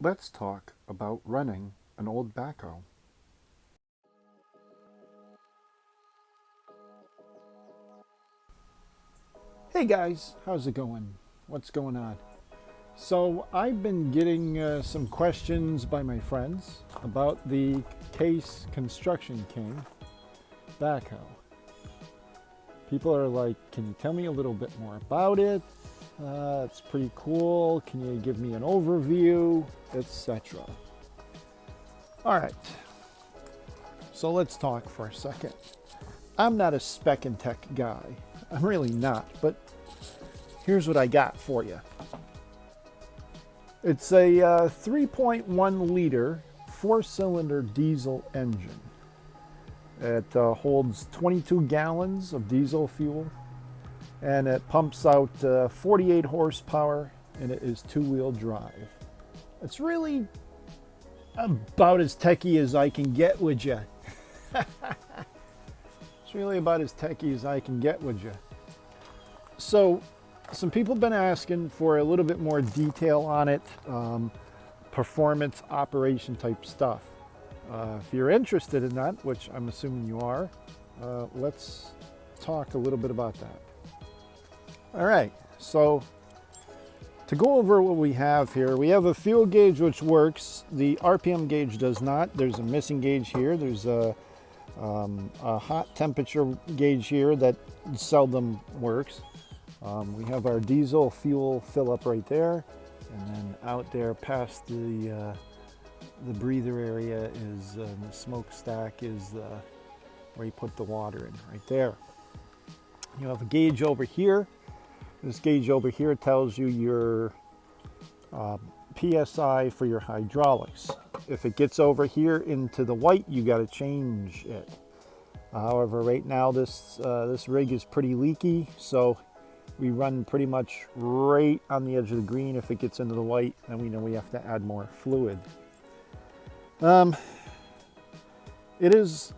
Let's talk about running an old backhoe. Hey guys, how's it going? What's going on? So, I've been getting some questions by my friends about the Case Construction King backhoe. People are like, can you tell me a little bit more about it? It's pretty cool. Can you give me an overview, etc.? All right, so let's talk for a second. I'm not a spec and tech guy. I'm really not, but here's what I got for you. It's a 3.1 liter four-cylinder diesel engine. It holds 22 gallons of diesel fuel, and it pumps out 48 horsepower, and it is two-wheel drive. It's really about as techy as I can get with you. It's really about as techy as I can get with you. So, some people have been asking for a little bit more detail on it, performance, operation type stuff. If you're interested in that, which I'm assuming you are, let's talk a little bit about that. All right, so to go over what we have here, we have a fuel gauge which works. The RPM gauge does not. There's a missing gauge here. There's a hot temperature gauge here that seldom works. We have our diesel fuel fill up right there, and then out there past the breather area is the smokestack is where you put the water in, right there. You have a gauge over here. This gauge over here tells you your PSI for your hydraulics. If it gets over here into the white, you got to change it. However, right now this rig is pretty leaky, so we run pretty much right on the edge of the green. If it gets into the white, then we know we have to add more fluid. It is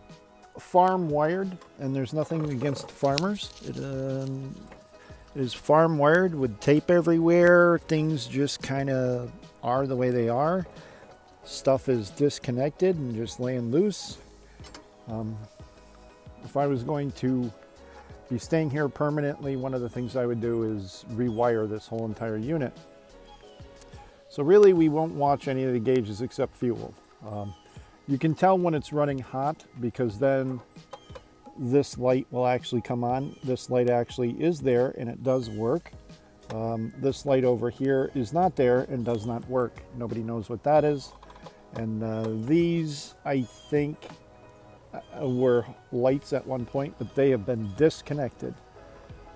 farm wired, and there's nothing against farmers. It is farm wired with tape everywhere. Things just kind of are the way they are. Stuff is disconnected and just laying loose. If I was going to be staying here permanently, one of the things I would do is rewire this whole entire unit. So really we won't watch any of the gauges except fuel. You can tell when it's running hot because then this light will actually come on. This light actually is there and it does work. This light over here is not there and does not work. Nobody knows what that is. And these, I think, were lights at one point, but they have been disconnected.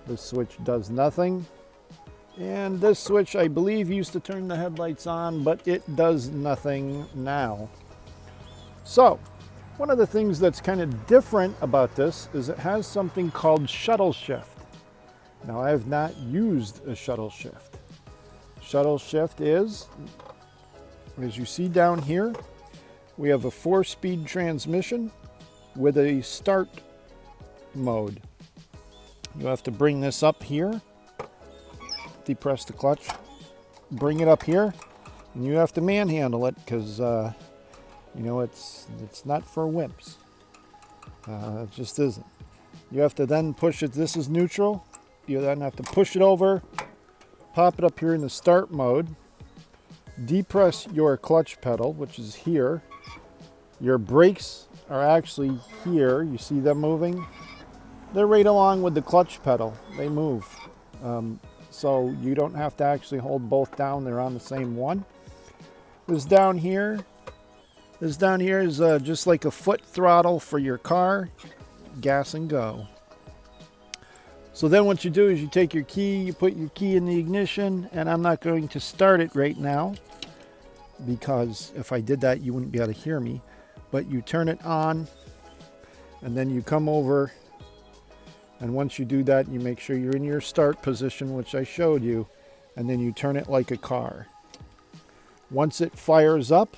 This switch does nothing. And this switch, I believe, used to turn the headlights on, but it does nothing now. So, one of the things that's kind of different about this is it has something called shuttle shift. Now, I have not used a shuttle shift. Shuttle shift is, as you see down here, we have a 4-speed transmission with a start mode. You have to bring this up here, depress the clutch, bring it up here, and you have to manhandle it because you know it's not for wimps. It just isn't. You have to then push it. This is neutral. You then have to push it over, pop it up here in the start mode, depress your clutch pedal, which is here. Your brakes are actually here. You see them moving? They're right along with the clutch pedal. They move. So you don't have to actually hold both down. They're on the same one. This down here is just like a foot throttle for your car. Gas and go. So then what you do is you take your key, you put your key in the ignition, and I'm not going to start it right now because if I did that, you wouldn't be able to hear me. But you turn it on, and then you come over, and once you do that, you make sure you're in your start position, which I showed you, and then you turn it like a car. Once it fires up,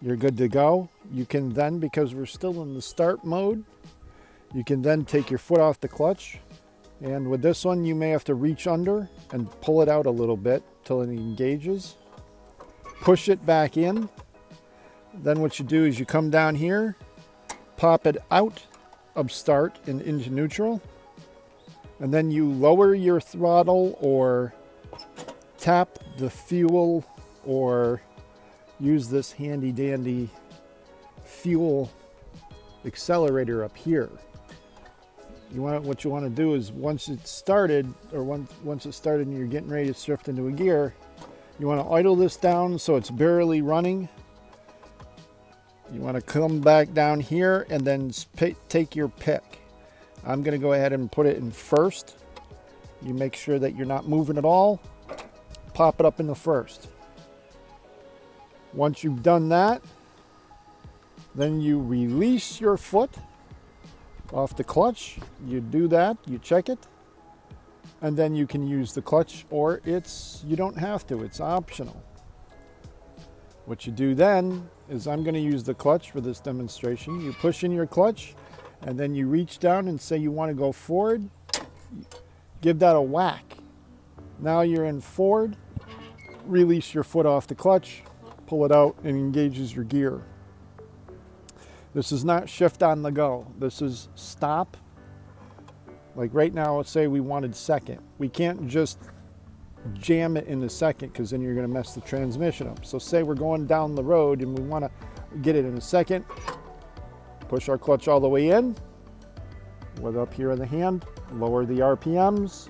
you're good to go. You can then, because we're still in the start mode, you can then take your foot off the clutch, and with this one, you may have to reach under and pull it out a little bit till it engages. push it back in. Then what you do is you come down here, pop it out of start and into neutral, and then you lower your throttle or tap the fuel or use this handy dandy fuel accelerator up here. What you want to do is once it's started, or once it's started and you're getting ready to shift into a gear, you want to idle this down so it's barely running. You want to come back down here and then take your pick. I'm going to go ahead and put it in first. You make sure that you're not moving at all. Pop it up into first. Once you've done that, then you release your foot off the clutch. You do that, you check it, and then you can use the clutch, or you don't have to, it's optional. What you do then is, I'm going to use the clutch for this demonstration. You push in your clutch and then you reach down and say you want to go forward. Give that a whack. Now you're in forward. Release your foot off the clutch, pull it out, and engages your gear. This is not shift on the go. This is stop. Like right now, let's say we wanted second. We can't just jam it in the second, because then you're going to mess the transmission up. So say we're going down the road and we want to get it in a second. Push our clutch all the way in with up here in the hand. Lower the RPMs,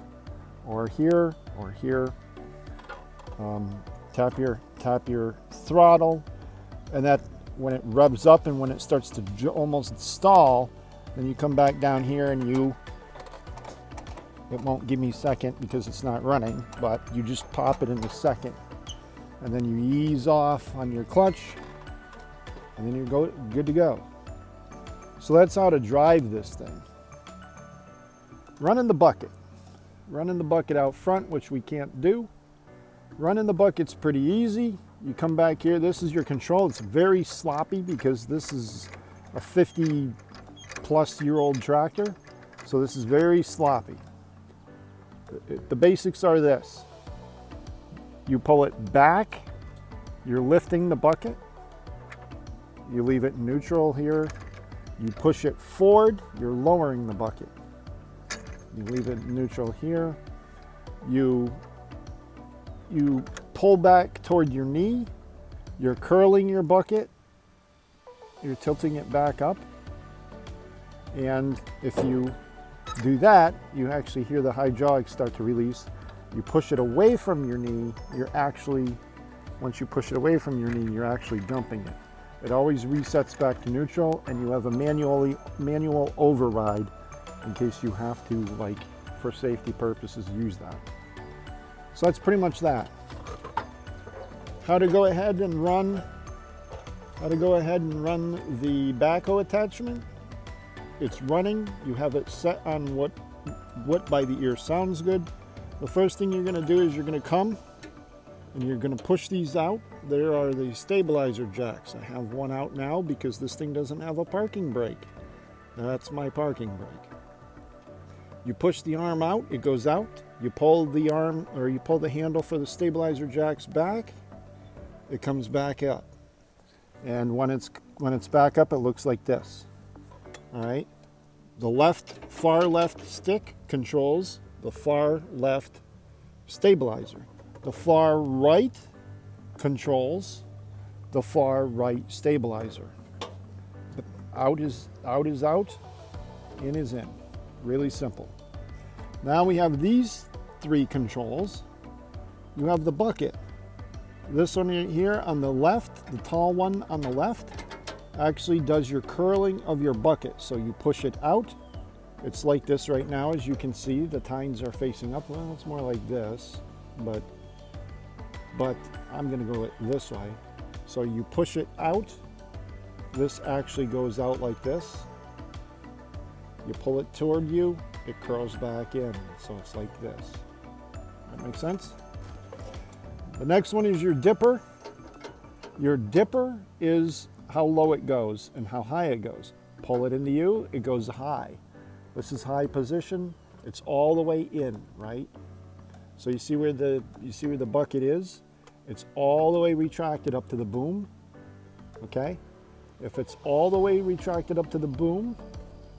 or here, or here. Tap your throttle, and that when it revs up and when it starts to almost stall, then you come back down here and it won't give me second because it's not running, but you just pop it in the second, and then you ease off on your clutch, and then you're good to go. So that's how to drive this thing. Running the bucket. Running the bucket out front, which we can't do. Running the bucket's pretty easy. You come back here, this is your control. It's very sloppy because this is a 50-plus-year-old tractor, so this is very sloppy. The basics are this. You pull it back, you're lifting the bucket, you leave it neutral here, you push it forward, you're lowering the bucket. You leave it neutral here, you pull back toward your knee, you're curling your bucket, you're tilting it back up, and if you do that, you actually hear the hydraulics start to release. You push it away from your knee, once you push it away from your knee, you're actually dumping it. It always resets back to neutral, and you have a manual override in case you have to, like, for safety purposes, use that. So that's pretty much that. How to go ahead and run the backhoe attachment. It's running. You have it set on what by the ear sounds good. The first thing you're going to do is you're going to come and you're going to push these out. There are the stabilizer jacks. I have one out now because this thing doesn't have a parking brake. That's my parking brake. You push the arm out, it goes out. You pull the arm, or you pull the handle for the stabilizer jacks back, it comes back up. And when it's back up, it looks like this. All right. The far left stick controls the far left stabilizer. The far right controls the far right stabilizer. Out is out, in is in. Really simple. Now we have these three controls. You have the bucket. This one here on the left, the tall one on the left, actually does your curling of your bucket. So you push it out. It's like this right now, as you can see. The tines are facing up. Well, it's more like this, but I'm going to go this way. So you push it out. This actually goes out like this. You pull it toward you, it curls back in. So it's like this. That makes sense? The next one is your dipper. Your dipper is how low it goes and how high it goes. Pull it into you, it goes high. This is high position. It's all the way in, right? So you see where the bucket is, it's all the way retracted up to the boom, okay? If it's all the way retracted up to the boom,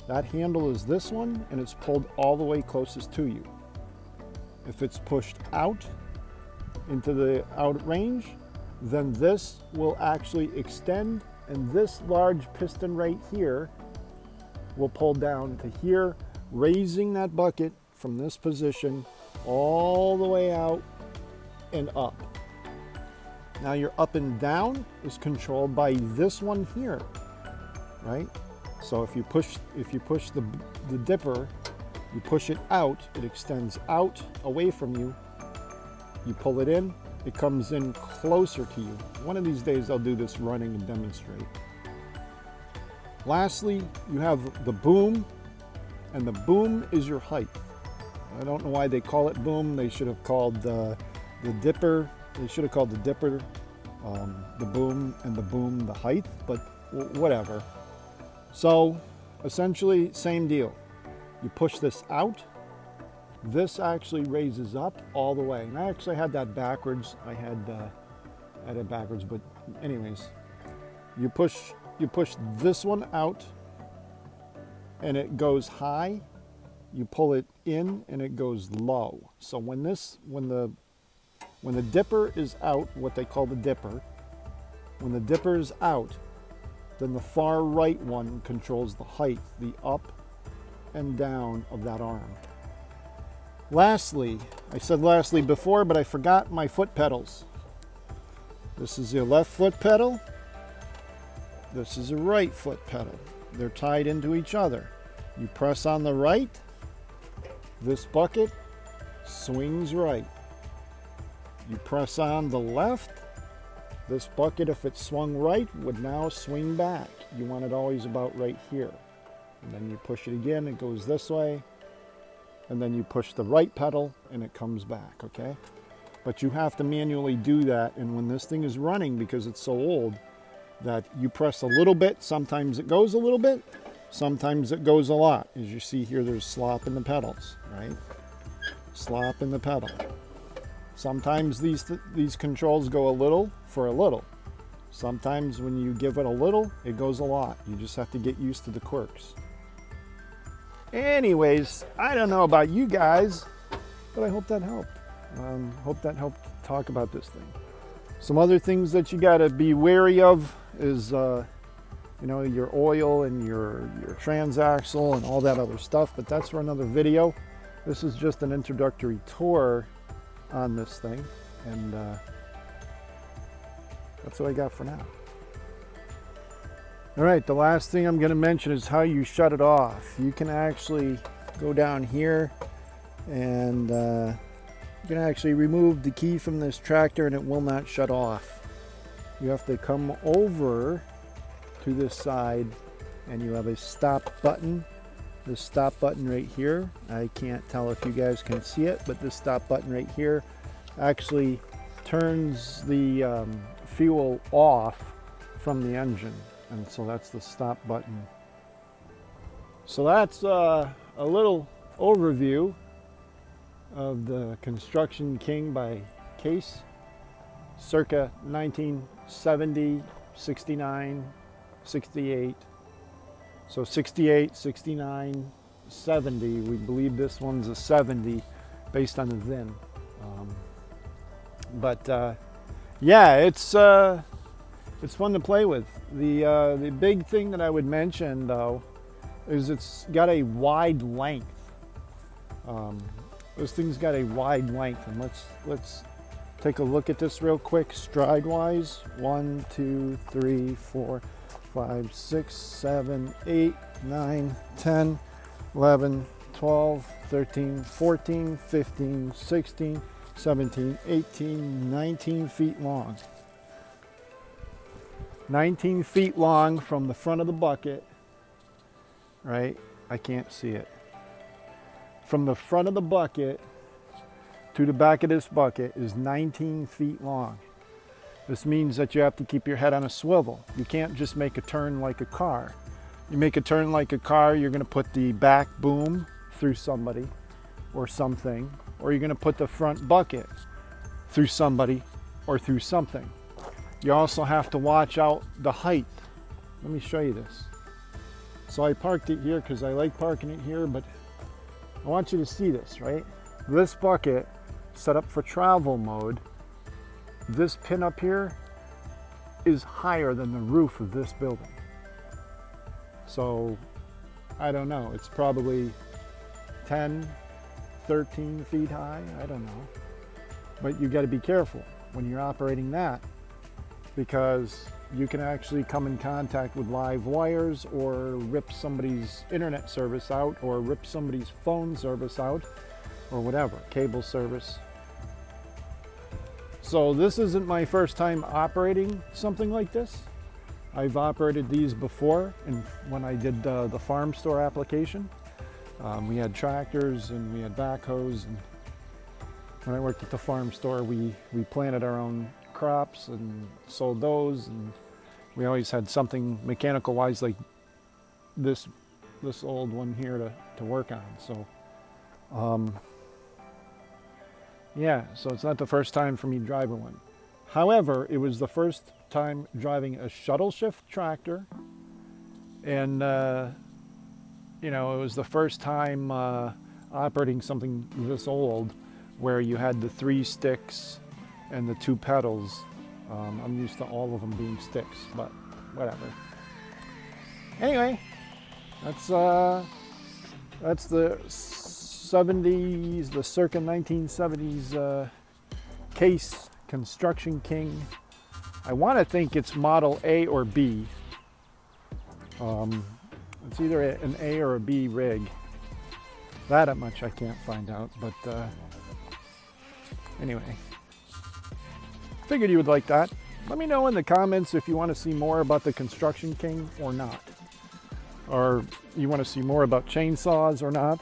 that handle is this one, and it's pulled all the way closest to you. If it's pushed out into the out range, then this will actually extend, and this large piston right here will pull down to here, raising that bucket from this position all the way out and up. Now your up and down is controlled by this one here, right? So if you push the dipper, you push it out, it extends out away from you. You pull it in, it comes in closer to you. One of these days I'll do this running and demonstrate. Lastly, you have the boom, and the boom is your height. I don't know why they call it boom. They should have called the dipper. They should have called the dipper the boom, and the boom the height, but whatever. So essentially, same deal. You push this out. This actually raises up all the way. And I actually had that backwards. I had it backwards, but anyways, you push this one out, and it goes high. You pull it in, and it goes low. So when the dipper is out, what they call the dipper, when the dipper is out, then the far right one controls the height, the up and down of that arm. Lastly, I said lastly before, but I forgot my foot pedals. This is your left foot pedal. This is a right foot pedal. They're tied into each other. You press on the right, this bucket swings right. You press on the left, this bucket, if it swung right, would now swing back. You want it always about right here. And then you push it again, it goes this way. And then you push the right pedal and it comes back, okay? But you have to manually do that. And when this thing is running, because it's so old, that you press a little bit, sometimes it goes a little bit, sometimes it goes a lot. As you see here, there's slop in the pedals, right? Slop in the pedal. Sometimes these controls go a little for a little. Sometimes when you give it a little, it goes a lot. You just have to get used to the quirks. Anyways, I don't know about you guys, but I hope that helped. Hope that helped talk about this thing. Some other things that you got to be wary of is, your oil and your transaxle and all that other stuff, but that's for another video. This is just an introductory tour on this thing, and that's what I got for now. All right, the last thing I'm going to mention is how you shut it off. You can actually go down here and you can actually remove the key from this tractor and it will not shut off. You have to come over to this side and you have a stop button. This stop button right here, I can't tell if you guys can see it, but this stop button right here actually turns the fuel off from the engine. And so that's the stop button. So that's a little overview of the Construction King by Case, circa 1970, 69, 68. So 68, 69, 70. We believe this one's a 70 based on the VIN. Yeah, it's fun to play with. The big thing that I would mention though is it's got a wide length. This thing's got a wide length, and let's take a look at this real quick stride wise. 1, 2, 3, 4, 5, 6, 7, 8, 9, 10, 11, 12, 13, 14, 15, 16, 17, 18, 19 feet long. 19 feet long from the front of the bucket, right? I can't see it. From the front of the bucket to the back of this bucket is 19 feet long. This means that you have to keep your head on a swivel. You can't just make a turn like a car. You make a turn like a car, you're going to put the back boom through somebody or something, or you're going to put the front bucket through somebody or through something. You also have to watch out the height. Let me show you this. So I parked it here because I like parking it here, but I want you to see this, right? This bucket set up for travel mode. This pin up here is higher than the roof of this building. So I don't know, it's probably 10, 13 feet high, I don't know. But you got to be careful when you're operating that, because you can actually come in contact with live wires or rip somebody's internet service out or rip somebody's phone service out or whatever, cable service. So this isn't my first time operating something like this. I've operated these before, and when I did the farm store application, we had tractors and we had backhoes, and when I worked at the farm store, we planted our own crops and sold those, and we always had something mechanical wise like this old one here to work on. So yeah, so it's not the first time for me driving one. However, it was the first time driving a shuttle shift tractor, and you know, it was the first time operating something this old where you had the 3 sticks and the 2 pedals. I'm used to all of them being sticks, but whatever. Anyway, that's the 70s, the circa 1970s Case Construction King. I want to think it's model A or B. It's either an A or a B rig. That much I can't find out, but anyway. Figured you would like that. Let me know in the comments if you want to see more about the Construction King or not. Or you want to see more about chainsaws or not.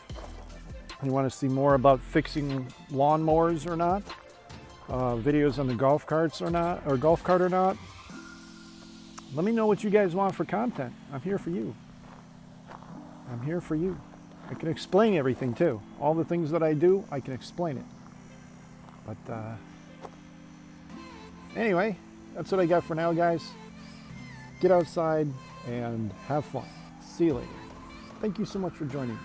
You want to see more about fixing lawnmowers or not. Videos on the golf carts or not, or golf cart or not. Let me know what you guys want for content. I'm here for you. I'm here for you. I can explain everything too. All the things that I do, I can explain it. But anyway, that's what I got for now, guys. Get outside and have fun. See you later. Thank you so much for joining me.